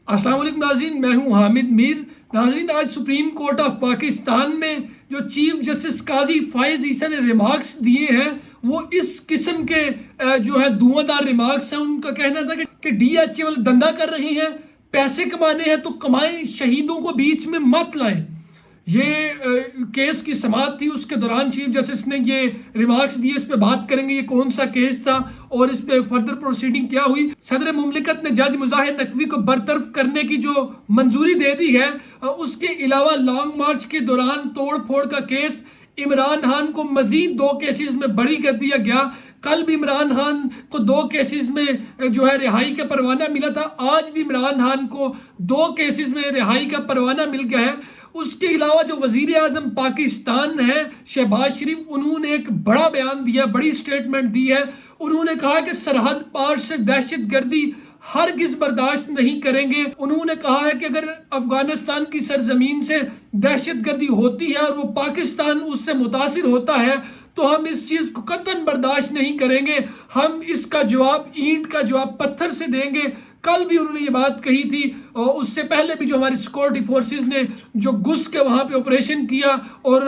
السلام علیکم ناظرین، میں ہوں حامد میر۔ ناظرین، آج سپریم کورٹ آف پاکستان میں جو چیف جسٹس قاضی فائز عیسیٰ نے ریمارکس دیے ہیں وہ اس قسم کے جو ہے دھواں دار ریمارکس ہیں۔ ان کا کہنا تھا کہ ڈی ایچ اے والے دھندا کر رہے ہیں، پیسے کمانے ہیں تو کمائیں، شہیدوں کو بیچ میں مت لائیں۔ یہ کیس کی سماعت تھی، اس کے دوران چیف جسٹس نے یہ ریمارکس دیے۔ اس پہ بات کریں گے یہ کون سا کیس تھا اور اس پہ فردر پروسیڈنگ کیا ہوئی۔ صدر مملکت نے جج مظاہر نقوی کو برطرف کرنے کی جو منظوری دے دی ہے، اس کے علاوہ لانگ مارچ کے دوران توڑ پھوڑ کا کیس عمران خان کو مزید 2 کیسز میں بری کر دیا گیا۔ کل بھی عمران خان کو 2 کیسز میں جو ہے رہائی کا پروانہ ملا تھا، آج بھی عمران خان کو 2 کیسز میں رہائی کا پروانہ مل گیا ہے۔ اس کے علاوہ جو وزیر اعظم پاکستان ہے شہباز شریف، انہوں نے ایک بڑا بیان دیا، بڑی سٹیٹمنٹ دی ہے۔ انہوں نے کہا کہ سرحد پار سے دہشت گردی ہرگز برداشت نہیں کریں گے۔ انہوں نے کہا ہے کہ اگر افغانستان کی سرزمین سے دہشت گردی ہوتی ہے اور وہ پاکستان اس سے متاثر ہوتا ہے تو ہم اس چیز کو قطعاً برداشت نہیں کریں گے، ہم اس کا جواب اینٹ کا جواب پتھر سے دیں گے۔ کل بھی انہوں نے یہ بات کہی تھی، اور اس سے پہلے بھی جو ہماری سیکورٹی فورسز نے جو گھس کے وہاں پہ آپریشن کیا اور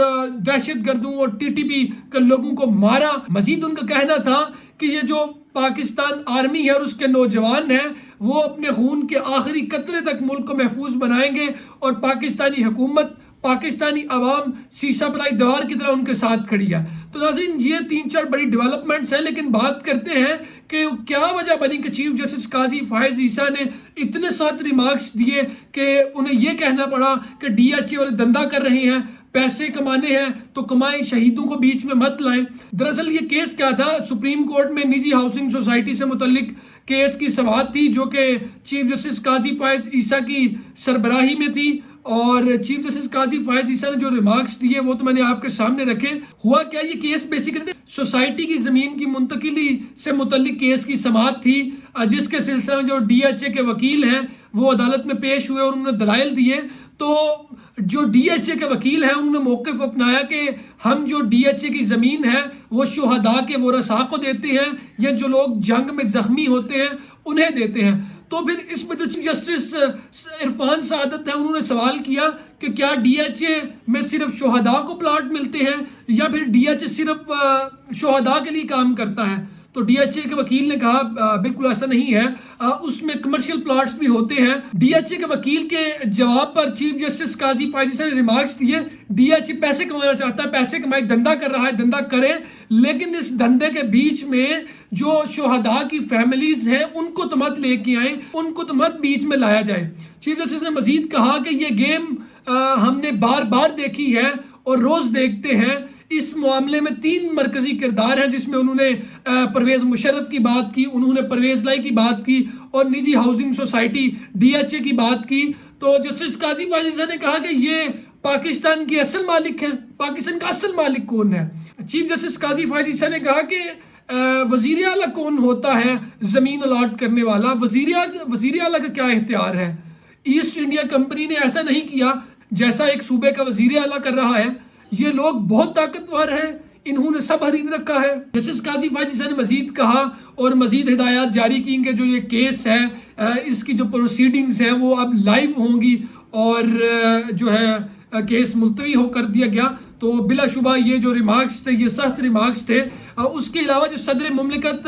دہشت گردوں اور ٹی ٹی پی کے لوگوں کو مارا۔ مزید ان کا کہنا تھا کہ یہ جو پاکستان آرمی ہے اور اس کے نوجوان ہیں وہ اپنے خون کے آخری قطرے تک ملک کو محفوظ بنائیں گے، اور پاکستانی حکومت، پاکستانی عوام سیسا پرائی دیوار کی طرح ان کے ساتھ کھڑی ہے۔ تو ناظرین، یہ 3-4 بڑی ڈیولپمنٹس ہیں، لیکن بات کرتے ہیں کہ کیا وجہ بنی کہ چیف جسٹس قاضی فائز عیسیٰ نے اتنے سخت ریمارکس دیے کہ انہیں یہ کہنا پڑا کہ ڈی ایچ اے والے دھندا کر رہے ہیں، پیسے کمانے ہیں تو کمائیں، شہیدوں کو بیچ میں مت لائیں۔ دراصل یہ کیس کیا تھا؟ سپریم کورٹ میں نجی ہاؤسنگ سوسائٹی سے متعلق کیس کی سماعت تھی جو کہ چیف جسٹس قاضی فائز عیسیٰ کی سربراہی میں تھی، اور چیف جسٹس قاضی فائز عیسیٰ نے جو ریمارکس دیے وہ تو میں نے آپ کے سامنے رکھے۔ ہوا کیا، یہ کیس بیسیکلی سوسائٹی کی زمین کی منتقلی سے متعلق کیس کی سماعت تھی، جس کے سلسلے میں جو ڈی ایچ اے کے وکیل ہیں وہ عدالت میں پیش ہوئے اور انہوں نے دلائل دیے۔ تو جو ڈی ایچ اے کے وکیل ہیں انہوں نے موقف اپنایا کہ ہم جو ڈی ایچ اے کی زمین ہے وہ شہداء کے ورثاء کو دیتے ہیں، یا جو لوگ جنگ میں زخمی ہوتے ہیں انہیں دیتے ہیں۔ تو پھر اس میں جو جسٹس عرفان سعادت ہیں انہوں نے سوال کیا کہ کیا ڈی ایچ اے میں صرف شہداء کو پلاٹ ملتے ہیں یا پھر ڈی ایچ اے صرف شہداء کے لیے کام کرتا ہے؟ تو ڈی ایچ اے کے وکیل نے کہا بالکل ایسا نہیں ہے، اس میں کمرشل پلاٹس بھی ہوتے ہیں۔ ڈی ایچ اے کے وکیل کے جواب پر چیف جسٹس قاضی فائز عیسیٰ نے ریمارکس دیے، ڈی ایچ اے پیسے کمانا چاہتا ہے، پیسے کمائے، دھندا کر رہا ہے، دھندا کرے، لیکن اس دھندے کے بیچ میں جو شہداء کی فیملیز ہیں ان کو تو مت لے کے آئیں، ان کو تو مت بیچ میں لایا جائے۔ چیف جسٹس نے مزید کہا کہ یہ گیم ہم نے بار بار دیکھی ہے اور روز دیکھتے ہیں۔ اس معاملے میں 3 مرکزی کردار ہیں، جس میں انہوں نے پرویز مشرف کی بات کی، انہوں نے پرویز لائی کی بات کی، اور نجی housing society D H A کی بات کی۔ تو جسٹس قاضی فائز عیسیٰ نے کہا کہ یہ پاکستان کے اصل مالک ہیں۔ پاکستان کا اصل مالک کون ہے؟ چیف جسٹس قاضی فائز عیسیٰ نے کہا کہ وزیر اعلیٰ کون ہوتا ہے زمین الاٹ کرنے والا؟ وزیر اعلیٰ کا کیا اختیار ہے؟ ایسٹ انڈیا کمپنی نے ایسا نہیں کیا جیسا ایک صوبے کا وزیر اعلیٰ کر رہا ہے۔ یہ لوگ بہت طاقتور ہیں، انہوں نے سب خرید رکھا ہے۔ جسٹس قاضی فائز عیسیٰ نے مزید کہا اور مزید ہدایات جاری کی کہ جو یہ کیس ہے اس کی جو پروسیڈنگز ہیں وہ اب لائیو ہوں گی، اور جو ہے کیس ملتوی ہو کر دیا گیا۔ تو بلا شبہ یہ جو ریمارکس تھے یہ سخت ریمارکس تھے۔ اس کے علاوہ جو صدر مملکت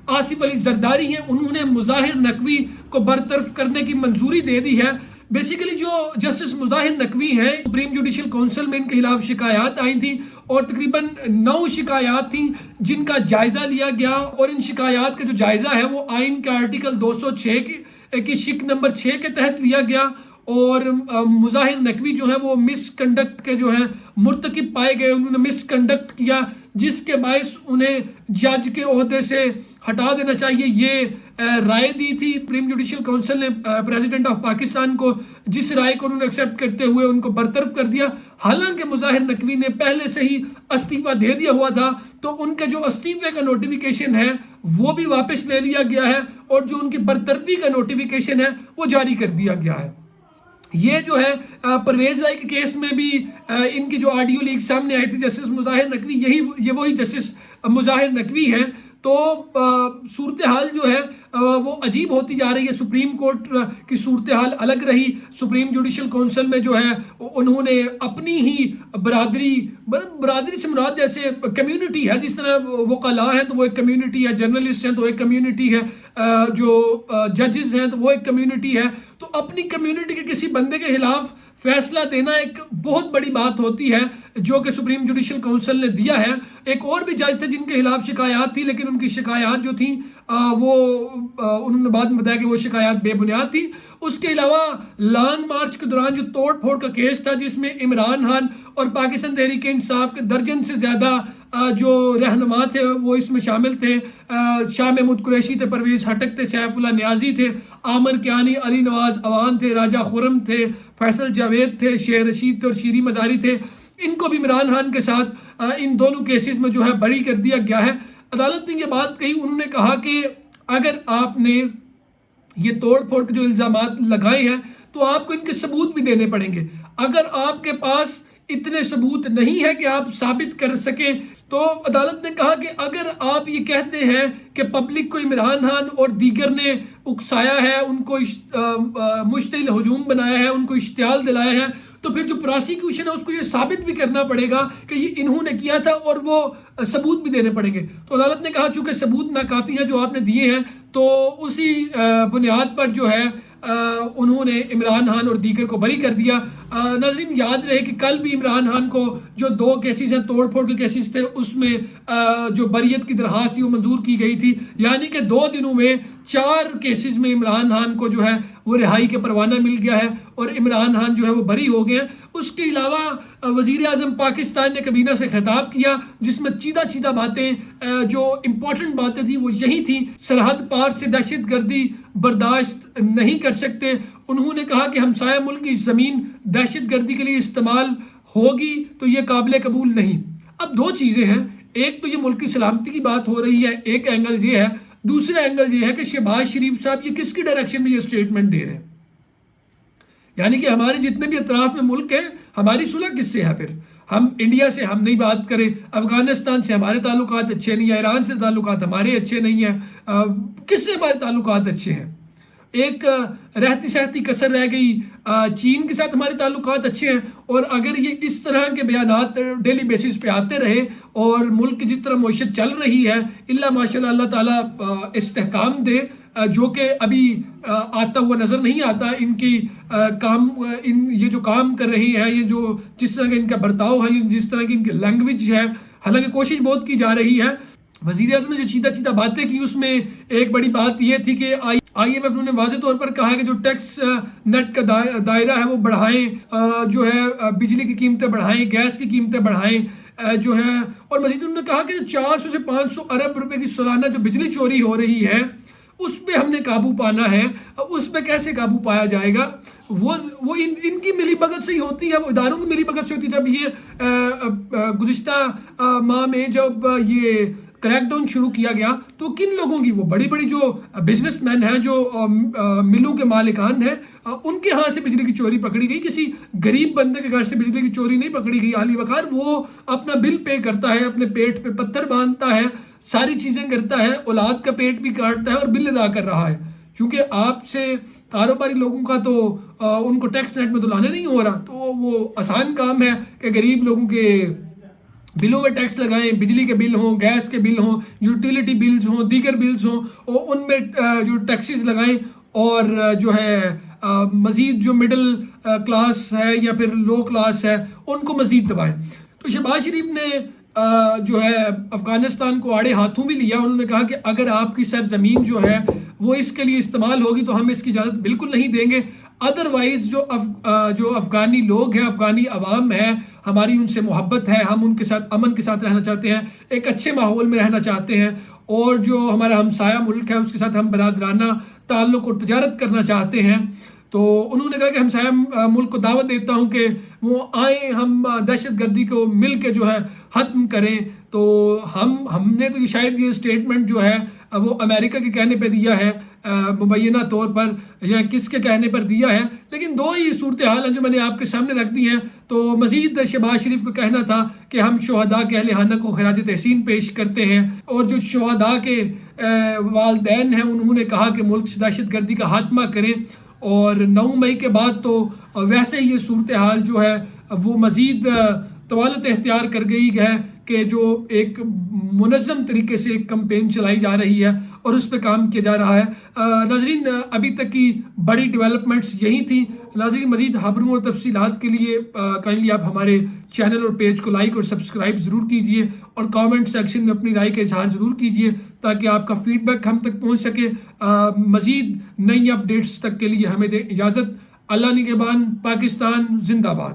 آصف علی زرداری ہیں انہوں نے مظاہر نقوی کو برطرف کرنے کی منظوری دے دی ہے۔ بیسیکلی جو جسٹس مظاہر نقوی ہیں، سپریم جوڈیشل کونسل میں ان کے خلاف شکایات آئی تھیں، اور تقریباً 9 شکایات تھیں جن کا جائزہ لیا گیا، اور ان شکایات کا جو جائزہ ہے وہ آئین کے آرٹیکل 206 کی شق نمبر 6 کے تحت لیا گیا، اور مظاہر نقوی جو ہیں وہ مس کنڈکٹ کے جو ہیں مرتکب پائے گئے، انہوں نے مس کنڈکٹ کیا جس کے باعث انہیں جج کے عہدے سے ہٹا دینا چاہیے۔ یہ رائے دی تھی سپریم جوڈیشل کونسل نے پریزیڈنٹ آف پاکستان کو، جس رائے کو انہوں نے ایکسیپٹ کرتے ہوئے ان کو برطرف کر دیا۔ حالانکہ مظاہر نقوی نے پہلے سے ہی استعفیٰ دے دیا ہوا تھا، تو ان کے جو استعفے کا نوٹیفیکیشن ہے وہ بھی واپس لے لیا گیا ہے، اور جو ان کی برطرفی کا نوٹیفیکیشن ہے وہ جاری کر دیا گیا ہے۔ یہ جو ہے پرویز لائی کے کیس میں بھی ان کی جو آڈیو لیک سامنے آئی تھی جسٹس مظاہر نقوی، یہ وہی جسٹس مظاہر نقوی ہیں۔ تو صورتحال جو ہے وہ عجیب ہوتی جا رہی ہے. سپریم کورٹ کی صورتحال الگ رہی. سپریم جوڈیشل کونسل میں جو ہے انہوں نے اپنی ہی برادری سے مراد جیسے کمیونٹی ہے، جس طرح وکلاء ہیں تو وہ ایک کمیونٹی ہے، جرنلسٹ ہیں تو ایک کمیونٹی ہے، جو ججز ہیں تو وہ ایک کمیونٹی ہے. تو اپنی کمیونٹی کے کسی بندے کے خلاف فیصلہ دینا ایک بہت بڑی بات ہوتی ہے، جو کہ سپریم جوڈیشل کونسل نے دیا ہے. ایک اور بھی جج تھے جن کے خلاف شکایات تھی، لیکن ان کی شکایات جو تھیں وہ انہوں نے بعد میں بتایا کہ وہ شکایات بے بنیاد تھی. اس کے علاوہ لانگ مارچ کے دوران جو توڑ پھوڑ کا کیس تھا، جس میں عمران خان اور پاکستان تحریک انصاف کے درجن سے زیادہ جو رہنما تھے وہ اس میں شامل تھے. شاہ محمود قریشی تھے، پرویز خٹک تھے، سیف اللہ نیازی تھے، عامر کیانی، علی نواز عوان تھے، راجہ خرم تھے، فیصل جاوید تھے، شیر رشید تھے اور شیریں مزاری تھے. ان کو بھی عمران خان کے ساتھ ان دونوں کیسز میں جو ہے بری کر دیا گیا ہے. عدالت نے یہ بات کہی، انہوں نے کہا کہ اگر آپ نے یہ توڑ پھوڑ کے جو الزامات لگائے ہیں تو آپ کو ان کے ثبوت بھی دینے پڑیں گے. اگر آپ کے پاس اتنے ثبوت نہیں ہے کہ آپ ثابت کر سکیں، تو عدالت نے کہا کہ اگر آپ یہ کہتے ہیں کہ پبلک کو عمران خان اور دیگر نے اکسایا ہے، ان کو مشتعل ہجوم بنایا ہے، ان کو اشتعال دلایا ہے، تو پھر جو پراسیکیوشن ہے اس کو یہ ثابت بھی کرنا پڑے گا کہ یہ انہوں نے کیا تھا، اور وہ ثبوت بھی دینے پڑیں گے. تو عدالت نے کہا چونکہ ثبوت ناکافی ہیں جو آپ نے دیے ہیں، تو اسی بنیاد پر جو ہے انہوں نے عمران خان اور دیگر کو بری کر دیا. ناظرین یاد رہے کہ کل بھی عمران خان کو جو 2 کیسز ہیں توڑ پھوڑ کے کیسز تھے، اس میں جو بریت کی درخواست تھی وہ منظور کی گئی تھی. یعنی کہ 2 دنوں میں 4 کیسز میں عمران خان کو جو ہے وہ رہائی کے پروانہ مل گیا ہے اور عمران خان جو ہے وہ بری ہو گئے ہیں. اس کے علاوہ وزیر اعظم پاکستان نے کابینہ سے خطاب کیا، جس میں چیدہ باتیں جو امپورٹنٹ باتیں تھیں وہ یہی تھیں. سرحد پار سے دہشت گردی برداشت نہیں کر سکتے. انہوں نے کہا کہ ہمسایہ ملک کی زمین دہشت گردی کے لیے استعمال ہوگی تو یہ قابل قبول نہیں. اب 2 چیزیں ہیں، ایک تو یہ ملک کی سلامتی کی بات ہو رہی ہے، ایک اینگل یہ ہے، دوسرا اینگل یہ ہے کہ شہباز شریف صاحب یہ کس کی ڈائریکشن میں یہ سٹیٹمنٹ دے رہے ہیں. یعنی کہ ہمارے جتنے بھی اطراف میں ملک ہیں، ہماری صلح کس سے ہے؟ پھر ہم انڈیا سے ہم نہیں بات کریں، افغانستان سے ہمارے تعلقات اچھے نہیں ہیں، ایران سے تعلقات ہمارے اچھے نہیں ہیں، کس سے ہمارے تعلقات اچھے ہیں؟ ایک رہتی سہتی کسر رہ گئی، چین کے ساتھ ہمارے تعلقات اچھے ہیں. اور اگر یہ اس طرح کے بیانات ڈیلی بیسس پہ آتے رہے اور ملک کی جس طرح معیشت چل رہی ہے، اللہ ماشاءاللہ اللہ تعالیٰ استحکام دے، جو کہ ابھی آتا ہوا نظر نہیں آتا. ان کی یہ جو کام کر رہی ہے، یہ جو جس طرح کا ان کا برتاؤ ہے، جس طرح کی ان کی لینگویج ہے، حالانکہ کوشش بہت کی جا رہی ہے. وزیر اعظم نے جو چیدہ باتیں کی، اس میں ایک بڑی بات یہ تھی کہ آئی ایم ایف نے واضح طور پر کہا ہے کہ جو ٹیکس نیٹ کا دائرہ ہے وہ بڑھائیں، جو ہے بجلی کی قیمتیں بڑھائیں، گیس کی قیمتیں بڑھائیں جو ہے. اور مزید انہوں نے کہا کہ 400 سے 500 ارب روپے کی سالانہ جو بجلی چوری ہو رہی ہے، اس پہ ہم نے قابو پانا ہے. اس پہ کیسے قابو پایا جائے گا؟ وہ ان کی ملی بھگت سے ہی ہوتی ہے، وہ اداروں کی ملی بھگت سے ہوتی ہے. جب یہ گزشتہ ماہ میں جب یہ کریک ڈاؤن شروع کیا گیا تو کن لوگوں کی، وہ بڑی جو بزنس مین ہیں، جو ملوں کے مالکان ہیں، ان کے ہاں سے بجلی کی چوری پکڑی گئی. کسی غریب بندے کے گھر سے بجلی کی چوری نہیں پکڑی گئی. عالی وقار وہ اپنا بل پے کرتا ہے، اپنے پیٹ پہ پتھر باندھتا ہے، ساری چیزیں کرتا ہے، اولاد کا پیٹ بھی کاٹتا ہے اور بل ادا کر رہا ہے. چونکہ آپ سے کاروباری لوگوں کا تو ان کو ٹیکس نیٹ میں تو لانے نہیں ہو رہا، تو وہ آسان کام ہے کہ غریب لوگوں کے بلوں میں ٹیکس لگائیں، بجلی کے بل ہوں، گیس کے بل ہوں، یوٹیلیٹی بلز ہوں، دیگر بلز ہوں، اور ان میں جو ٹیکسز لگائیں. اور جو ہے مزید جو مڈل کلاس ہے یا پھر لو کلاس ہے ان کو مزید دبائیں. تو شہباز شریف نے جو ہے افغانستان کو آڑے ہاتھوں بھی لیا. انہوں نے کہا کہ اگر آپ کی سرزمین جو ہے وہ اس کے لیے استعمال ہوگی تو ہم اس کی اجازت بالکل نہیں دیں گے. ادروائز جو افغانی لوگ ہیں، افغانی عوام ہے، ہماری ان سے محبت ہے، ہم ان کے ساتھ امن کے ساتھ رہنا چاہتے ہیں، ایک اچھے ماحول میں رہنا چاہتے ہیں، اور جو ہمارا ہمسایہ ملک ہے اس کے ساتھ ہم برادرانہ تعلق اور تجارت کرنا چاہتے ہیں. تو انہوں نے کہا کہ ہمسایہ ملک کو دعوت دیتا ہوں کہ وہ آئیں، ہم دہشت گردی کو مل کے جو ہے ختم کریں. تو ہم نے تو شاید یہ اسٹیٹمنٹ جو ہے وہ امریکہ کے کہنے پہ دیا ہے مبینہ طور پر، یا کس کے کہنے پر دیا ہے، لیکن دو ہی صورتحال ہیں جو میں نے آپ کے سامنے رکھ دی ہیں۔ تو مزید شہباز شریف کا کہنا تھا کہ ہم شہداء کے اہل خانہ کو خراج تحسین پیش کرتے ہیں، اور جو شہداء کے والدین ہیں انہوں نے کہا کہ ملک سے دہشت گردی کا خاتمہ کریں، اور 9 مئی کے بعد تو ویسے یہ صورتحال جو ہے وہ مزید طوالت اختیار کر گئی ہے کہ جو ایک منظم طریقے سے ایک کمپین چلائی جا رہی ہے اور اس پہ کام کیا جا رہا ہے۔ ناظرین، ابھی تک کی بڑی ڈیولپمنٹس یہی تھیں۔ ناظرین، مزید خبروں اور تفصیلات کے لیے کائنڈلی آپ ہمارے چینل اور پیج کو لائک اور سبسکرائب ضرور کیجئے، اور کامنٹ سیکشن میں اپنی رائے کا اظہار ضرور کیجئے تاکہ آپ کا فیڈ بیک ہم تک پہنچ سکے۔ مزید نئی اپڈیٹس تک کے لیے ہمیں دے اجازت۔ اللہ نگہبان، پاکستان زندہ باد۔